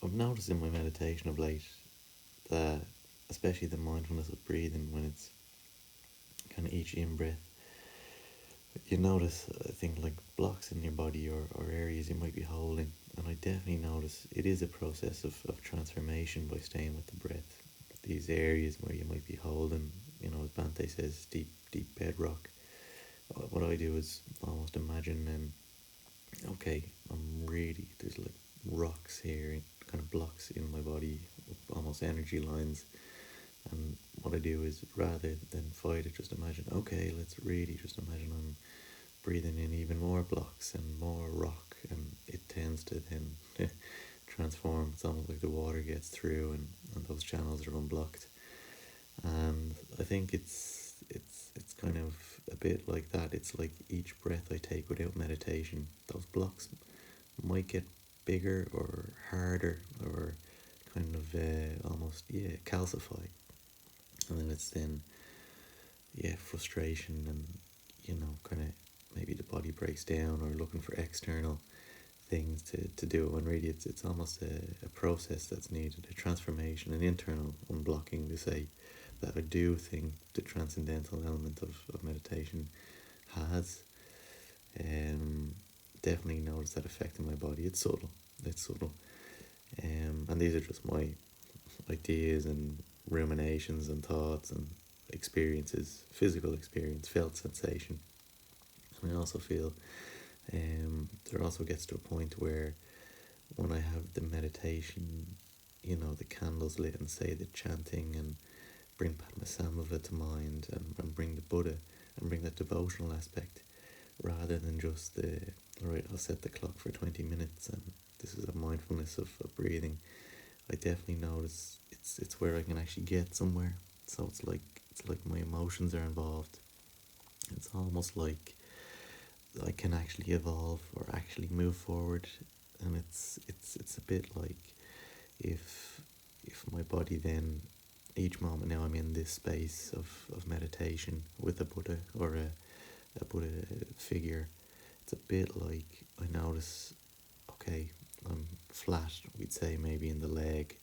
I've noticed in my meditation of late that, especially the mindfulness of breathing, when it's kind of each in breath, you notice, I think, like blocks in your body or areas you might be holding. And I definitely notice it is a process of transformation by staying with the breath. These areas where you might be holding, as Bante says, deep bedrock. What I do is almost imagine, okay, there's like rocks here, kind of blocks in my body, almost energy lines. And what I do is, rather than fight it, just imagine, okay, let's really just imagine I'm breathing in even more blocks and more rock, and it tends to then transform. It's almost like the water gets through, and those channels are unblocked. And I think it's kind of a bit like that. It's like each breath I take without meditation, those blocks might get bigger or harder or kind of almost calcify, and then it's then frustration, and kind of maybe the body breaks down or looking for external things to do it, when really it's almost a process that's needed, a transformation, an internal unblocking, to say that I do think the transcendental element of meditation has definitely noticed that effect in my body. It's subtle, and these are just my ideas and ruminations and thoughts and experiences, physical experience, felt sensation. And I also feel there also gets to a point where, when I have the meditation, the candles lit, and say the chanting, and bring Padmasambhava to mind, and bring the Buddha, and bring that devotional aspect, rather than just alright, I'll set the clock for 20 minutes and this is a mindfulness of breathing. I definitely notice it's where I can actually get somewhere. So it's like my emotions are involved. It's almost like I can actually evolve or actually move forward, and it's a bit like, if my body then, each moment now I'm in this space of meditation with a Buddha or a Buddha figure, it's a bit like I notice, okay, I'm flat, we'd say, maybe in the leg,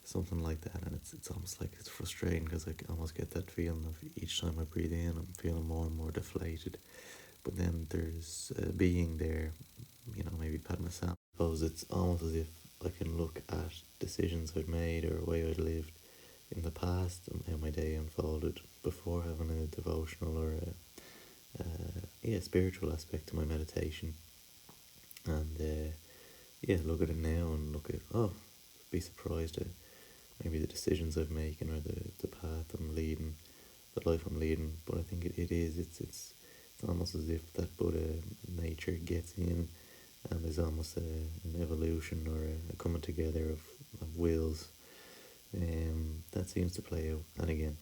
something like that, and it's almost like it's frustrating, because I almost get that feeling of each time I breathe in, I'm feeling more and more deflated. But then there's a being there, maybe Padmasambhava. I suppose it's almost as if I can look at decisions I've made or a way I'd lived in the past, and how my day unfolded before having a devotional or a spiritual aspect to my meditation, and look at it now and look at, be surprised at maybe the decisions I've making, or the path I'm leading, the life I'm leading. But I think it's almost as if that Buddha nature gets in, and there's almost an evolution or a coming together of wills, that seems to play out. And again,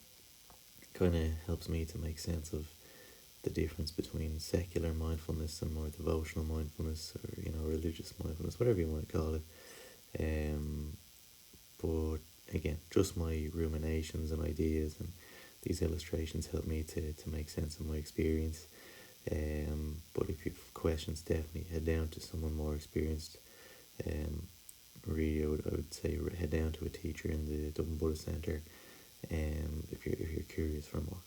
kind of helps me to make sense of the difference between secular mindfulness and more devotional mindfulness, or religious mindfulness, whatever you want to call it. But again, just my ruminations and ideas, and these illustrations help me to make sense of my experience. But if you have questions, definitely head down to someone more experienced. Really, I would say head down to a teacher in the Dublin Buddhist Centre, if you're curious for more.